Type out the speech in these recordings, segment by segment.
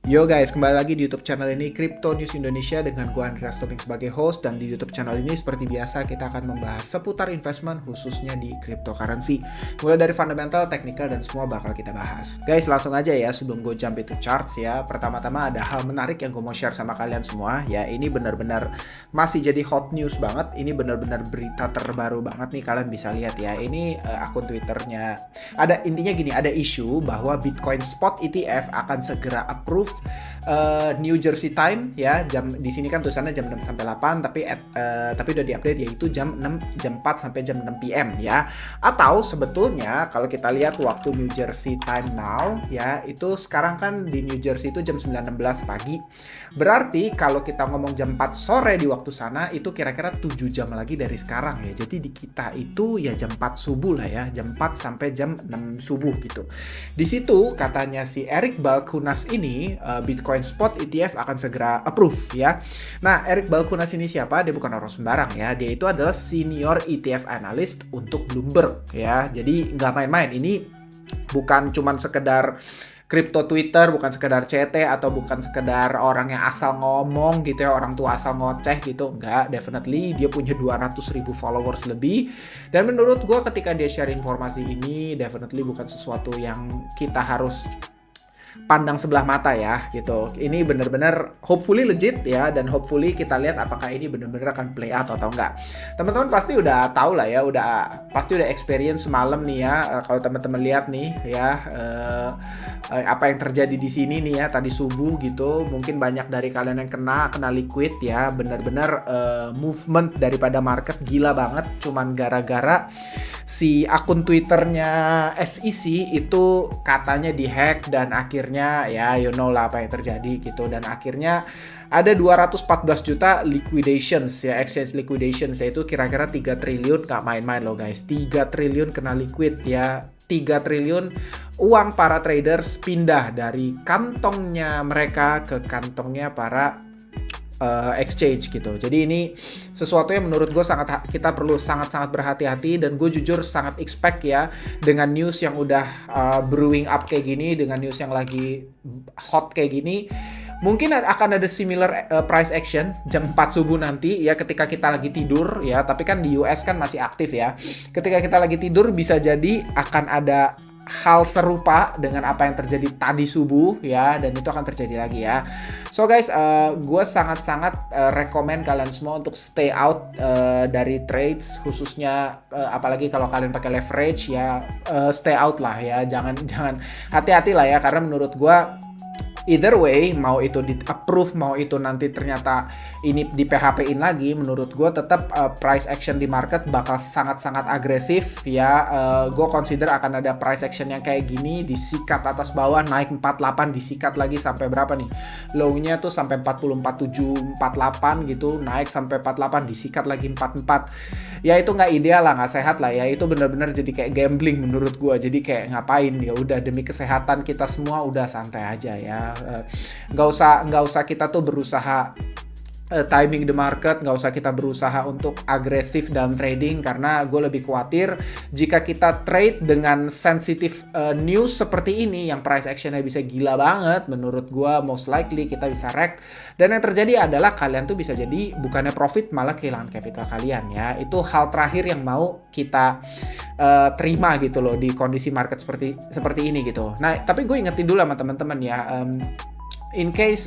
Yo guys, kembali lagi di YouTube channel ini Crypto News Indonesia dengan gua Andreas Tobing sebagai host, dan di YouTube channel ini seperti biasa kita akan membahas seputar investment khususnya di cryptocurrency. Mulai dari fundamental, technical, dan semua bakal kita bahas. Guys, langsung aja ya sebelum gue jump into charts ya. Pertama-tama ada hal menarik yang gue mau share sama kalian semua ya. Ini benar-benar masih jadi hot news banget. Ini benar-benar berita terbaru banget nih, kalian bisa lihat ya. Ini akun Twitternya. Ada intinya gini, ada isu bahwa Bitcoin Spot ETF akan segera approve New Jersey time ya, jam di sini kan tulisannya jam 6 sampai 8 tapi udah diupdate yaitu jam 4 sampai jam 6 PM ya. Atau sebetulnya kalau kita lihat waktu New Jersey time now ya, itu sekarang kan di New Jersey itu jam 9.16 pagi. Berarti kalau kita ngomong jam 4 sore di waktu sana itu kira-kira 7 jam lagi dari sekarang ya. Jadi di kita itu ya jam 4 subuh lah ya, jam 4 sampai jam 6 subuh gitu. Di situ katanya si Eric Balchunas ini Bitcoin Spot ETF akan segera approve ya. Nah, Eric Balchunas ini siapa? Dia bukan orang sembarang ya. Dia itu adalah senior ETF analyst untuk Bloomberg ya. Jadi nggak main-main. Ini bukan cuman sekedar crypto Twitter, bukan sekedar CT atau bukan sekedar orang yang asal ngomong gitu ya, orang tua asal ngoceh gitu. Enggak, definitely dia punya 200.000 followers lebih. Dan menurut gue ketika dia share informasi ini, definitely bukan sesuatu yang kita harus pandang sebelah mata ya gitu. Ini benar-benar hopefully legit ya, dan hopefully kita lihat apakah ini benar-benar akan play out atau enggak. Teman-teman pasti udah tahu lah ya, pasti udah experience semalam nih ya. Kalau teman-teman lihat nih ya apa yang terjadi di sini nih ya tadi subuh gitu. Mungkin banyak dari kalian yang kena liquid ya, benar-benar movement daripada market gila banget cuman gara-gara si akun Twitternya SEC itu katanya dihack, dan akhirnya ya you know lah apa yang terjadi gitu. Dan akhirnya ada 214 juta liquidations ya, exchange liquidations, yaitu kira-kira 3 triliun, gak main-main loh guys. 3 triliun kena liquid ya. 3 triliun uang para traders pindah dari kantongnya mereka ke kantongnya para exchange gitu. Jadi ini sesuatu yang menurut gue kita perlu sangat-sangat berhati-hati, dan gue jujur sangat expect ya dengan news yang udah brewing up kayak gini, dengan news yang lagi hot kayak gini, mungkin akan ada similar price action jam 4 subuh nanti ya, ketika kita lagi tidur ya. Tapi kan di US kan masih aktif ya. Ketika kita lagi tidur bisa jadi akan ada hal serupa dengan apa yang terjadi tadi subuh ya, dan itu akan terjadi lagi ya. So guys, gue sangat-sangat rekomen kalian semua untuk stay out dari trades, khususnya apalagi kalau kalian pakai leverage ya, stay out lah ya. Jangan hati-hati lah ya, karena menurut gue either way, mau itu di approve, mau itu nanti ternyata ini di PHP-in lagi, menurut gue tetap price action di market bakal sangat-sangat agresif ya. Gue consider akan ada price action yang kayak gini, disikat atas bawah, naik 48, disikat lagi sampai berapa nih? Low-nya tuh sampai 44.7, 48 gitu, naik sampai 48, disikat lagi 44. Ya itu nggak ideal lah, nggak sehat lah ya. Itu benar-benar jadi kayak gambling menurut gue. Jadi kayak ngapain ya, udah demi kesehatan kita semua udah santai aja ya. Nggak usah kita tuh berusaha timing the market, nggak usah kita berusaha untuk agresif dalam trading, karena gue lebih khawatir jika kita trade dengan sensitif news seperti ini yang price actionnya bisa gila banget. Menurut gue most likely kita bisa wreck, dan yang terjadi adalah kalian tuh bisa jadi bukannya profit malah kehilangan capital kalian ya. Itu hal terakhir yang mau kita terima gitu loh di kondisi market seperti ini gitu. Nah tapi gue ingetin dulu sama teman-teman ya, in case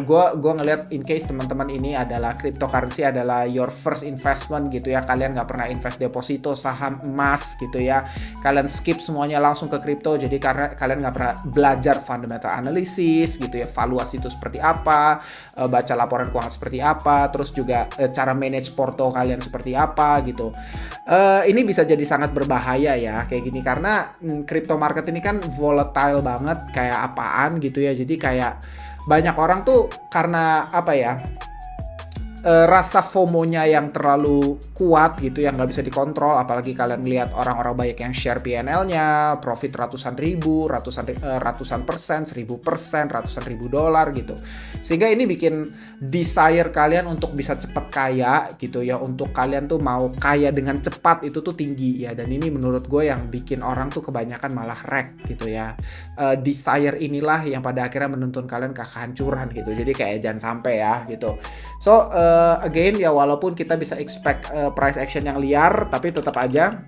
gue ngelihat in case teman-teman ini adalah cryptocurrency adalah your first investment gitu ya, kalian nggak pernah invest deposito, saham, emas gitu ya, kalian skip semuanya langsung ke crypto. Jadi karena kalian nggak pernah belajar fundamental analysis gitu ya, valuasi itu seperti apa, baca laporan keuangan seperti apa, terus juga cara manage porto kalian seperti apa gitu. Ini bisa jadi sangat berbahaya ya kayak gini, karena crypto market ini kan volatile banget kayak apaan gitu ya. Jadi kayak banyak orang tuh karena apa ya, rasa FOMO-nya yang terlalu kuat gitu, yang nggak bisa dikontrol, apalagi kalian lihat orang-orang banyak yang share PNL-nya, profit ratusan ribu, ratusan persen, 1000%, ratusan ribu dolar gitu. Sehingga ini bikin desire kalian untuk bisa cepat kaya gitu ya, untuk kalian tuh mau kaya dengan cepat itu tuh tinggi ya, dan ini menurut gue yang bikin orang tuh kebanyakan malah wreck gitu ya. Desire inilah yang pada akhirnya menuntun kalian ke kehancuran gitu, jadi kayak jangan sampai ya gitu. So again ya, walaupun kita bisa expect price action yang liar, tapi tetap aja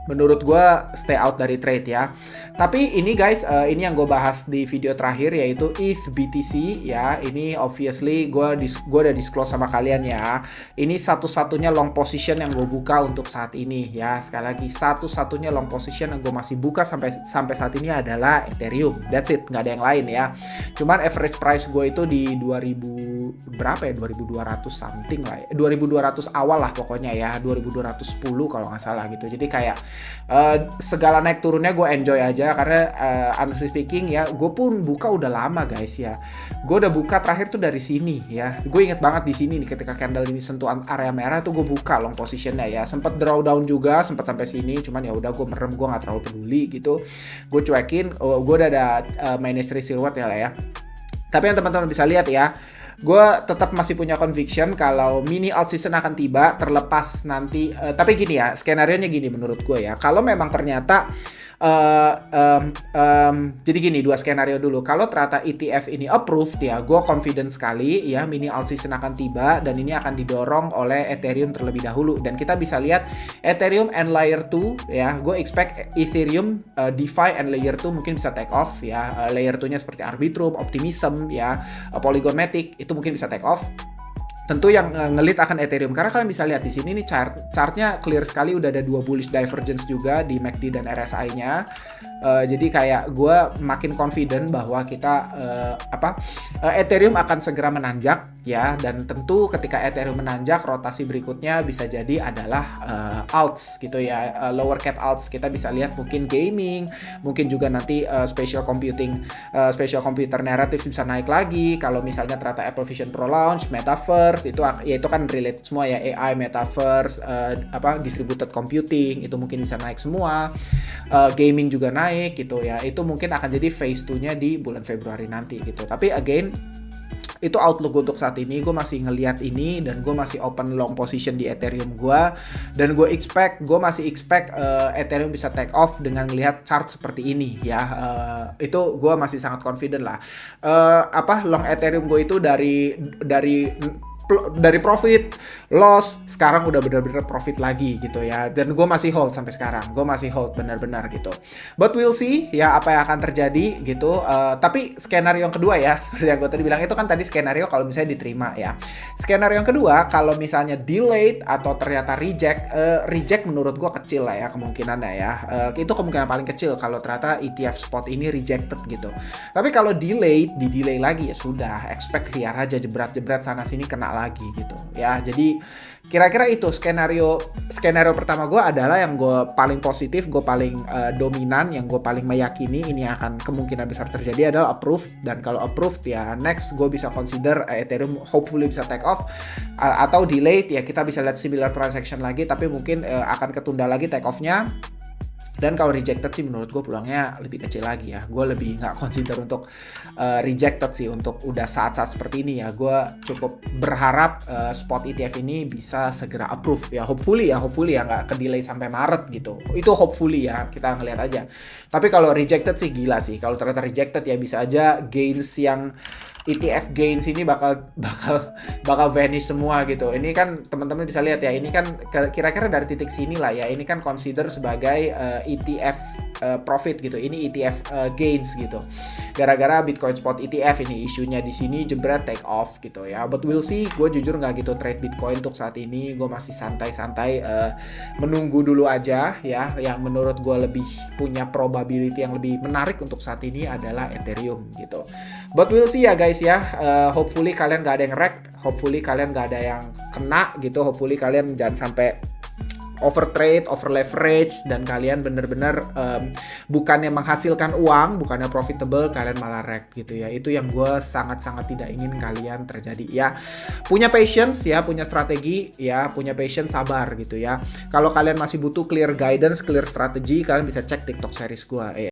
menurut gue stay out dari trade ya. Tapi ini guys, ini yang gue bahas di video terakhir, yaitu ETH BTC ya. Ini obviously gue udah disclose sama kalian ya. Ini satu-satunya long position yang gue buka untuk saat ini ya. Sekali lagi, satu-satunya long position yang gue masih buka sampai saat ini adalah Ethereum. That's it, nggak ada yang lain ya. Cuman average price gue itu di 2000 berapa ya, 2200 something lah ya. 2200 awal lah pokoknya ya, 2210 kalau nggak salah gitu. Jadi kayak segala naik turunnya gue enjoy aja, karena honestly speaking ya, gue pun buka udah lama guys ya. Gue udah buka terakhir tuh dari sini ya. Gue inget banget di sini nih, ketika candle ini sentuh area merah tuh gue buka long positionnya ya. Sempet drawdown juga, sempet sampai sini, cuman ya udah gue merem, gue nggak terlalu peduli gitu. Gue cuekin. Gue udah ada Ministry Silhouette ya lah ya. Tapi yang teman-teman bisa lihat ya, gue tetap masih punya conviction kalau mini alt season akan tiba, terlepas nanti. Tapi gini ya, skenario-nya gini menurut gue ya. Kalau memang ternyata jadi gini, dua skenario dulu. Kalau ternyata ETF ini approved ya, gue confident sekali ya, mini alt season akan tiba dan ini akan didorong oleh Ethereum terlebih dahulu. Dan kita bisa lihat Ethereum and layer 2 ya, gue expect Ethereum, DeFi and layer 2 mungkin bisa take off ya. Layer 2-nya seperti Arbitrum, Optimism ya, Polygon Matic itu mungkin bisa take off. Tentu yang ngelit akan Ethereum, karena kalian bisa lihat di sini nih chartnya clear sekali, udah ada dua bullish divergence juga di MACD dan RSI-nya. Jadi kayak gue makin confident bahwa kita Ethereum akan segera menanjak ya, dan tentu ketika Ethereum menanjak, rotasi berikutnya bisa jadi adalah alts gitu ya, lower cap alts. Kita bisa lihat mungkin gaming, mungkin juga nanti spatial computer narrative bisa naik lagi. Kalau misalnya ternyata Apple Vision Pro launch, Metaverse itu kan related semua ya, AI, Metaverse, distributed computing itu mungkin bisa naik semua. Gaming juga naik gitu ya. Itu mungkin akan jadi phase 2-nya di bulan Februari nanti gitu. Tapi again, itu outlook untuk saat ini. Gue masih ngelihat ini, dan gue masih open long position di Ethereum gue, dan gue masih expect Ethereum bisa take off dengan ngelihat chart seperti ini ya. Itu gue masih sangat confident lah. Long Ethereum gue itu dari profit, loss, sekarang udah benar-benar profit lagi gitu ya. Dan gue masih hold sampai sekarang. Gue masih hold benar-benar gitu. But we'll see ya apa yang akan terjadi gitu. Tapi skenario yang kedua ya, seperti yang gue tadi bilang, itu kan tadi skenario kalau misalnya diterima ya. Skenario yang kedua, kalau misalnya delayed atau ternyata reject menurut gue kecil lah ya kemungkinannya ya. Itu kemungkinan paling kecil kalau ternyata ETF spot ini rejected gitu. Tapi kalau delayed, di-delay lagi ya sudah, expect liar aja, jebret-jebret sana sini kena lagi gitu ya. Jadi kira-kira itu skenario pertama gue adalah yang gue paling positif, gue paling dominan, yang gue paling meyakini ini akan kemungkinan besar terjadi adalah approved. Dan kalau approved ya next gue bisa consider Ethereum hopefully bisa take off, atau delayed ya kita bisa lihat similar price action lagi, tapi mungkin akan ketunda lagi take off-nya. Dan kalau rejected sih menurut gue peluangnya lebih kecil lagi ya. Gue lebih nggak consider untuk rejected sih untuk udah saat-saat seperti ini ya. Gue cukup berharap spot ETF ini bisa segera approve ya. Hopefully ya nggak ke-delay sampai Maret gitu. Itu hopefully ya, kita ngeliat aja. Tapi kalau rejected sih gila sih. Kalau ternyata rejected ya bisa aja gains yang ETF gains ini bakal vanish semua gitu. Ini kan teman-teman bisa lihat ya, ini kan kira-kira dari titik sini lah ya. Ini kan consider sebagai ETF profit gitu. Ini ETF gains gitu. Gara-gara Bitcoin spot ETF ini isunya di sini jebret take off gitu ya. But we'll see. Gue jujur nggak gitu trade Bitcoin untuk saat ini. Gue masih santai-santai menunggu dulu aja ya. Yang menurut gue lebih punya probability yang lebih menarik untuk saat ini adalah Ethereum gitu. But we'll see ya guys ya. Hopefully kalian gak ada yang wreck, hopefully kalian gak ada yang kena gitu, hopefully kalian jangan sampai overtrade, over leverage, dan kalian bener-bener bukannya menghasilkan uang, bukannya profitable, kalian malah wreck gitu ya. Itu yang gue sangat-sangat tidak ingin kalian terjadi ya. Punya patience ya, punya strategi ya, punya patience, sabar gitu ya. Kalau kalian masih butuh clear guidance, clear strategi, kalian bisa cek TikTok series gue.